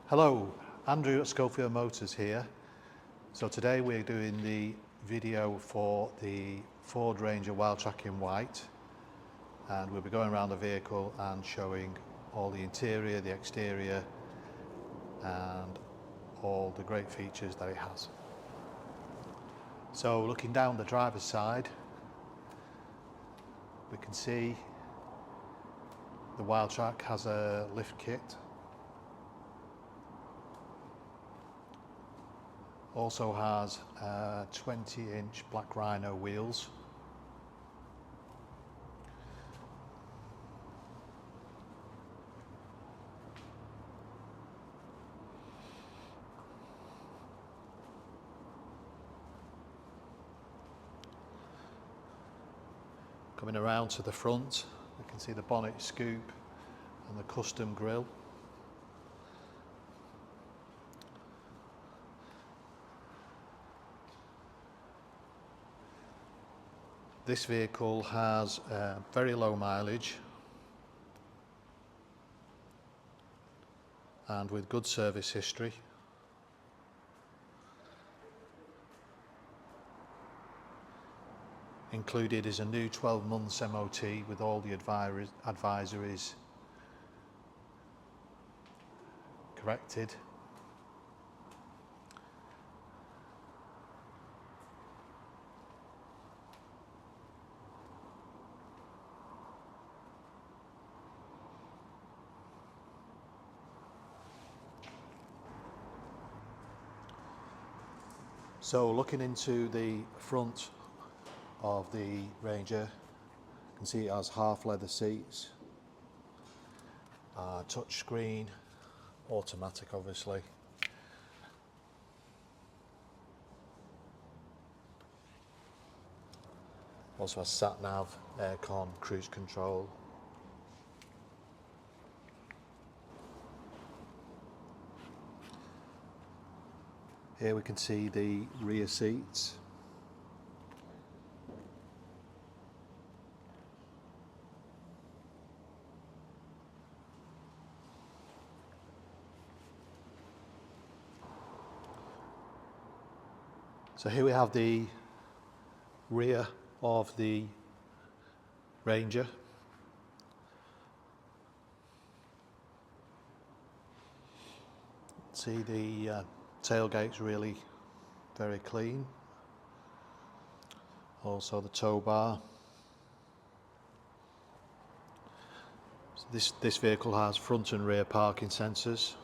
Hello, Andrew at Schofield Motors here. So today we're doing the video for the Ford Ranger Wildtrak in white, and we'll be going around the vehicle and showing all the interior, the exterior and all the great features that it has. So looking down the driver's side, we can see the Wildtrak has a lift kit. Also has 20-inch black rhino wheels. Coming around to the front, we can see the bonnet scoop and the custom grille. This vehicle has very low mileage and with good service history. Included is a new 12 months MOT with all the advisories corrected. So looking into the front of the Ranger, you can see it has half leather seats, touch screen, automatic obviously. Also has sat nav, aircon, cruise control. Here we can see the rear seats. So here we have the rear of the Ranger. See the tailgate's really very clean. Also the tow bar. So this vehicle has front and rear parking sensors.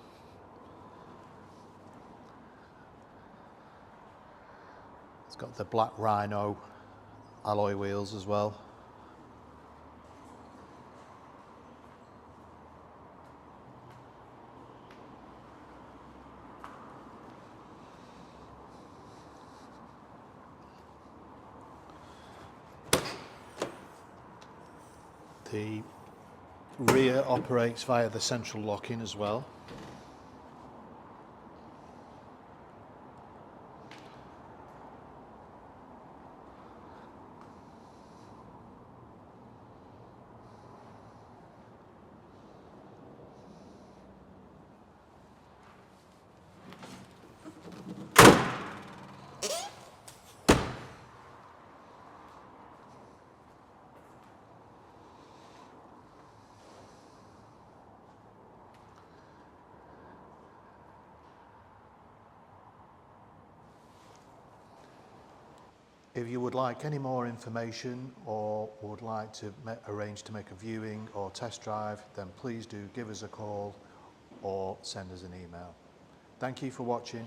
It's got the black rhino alloy wheels as well. The rear operates via the central locking as well. If you would like any more information or would like to arrange to make a viewing or test drive, then please do give us a call or send us an email. Thank you for watching.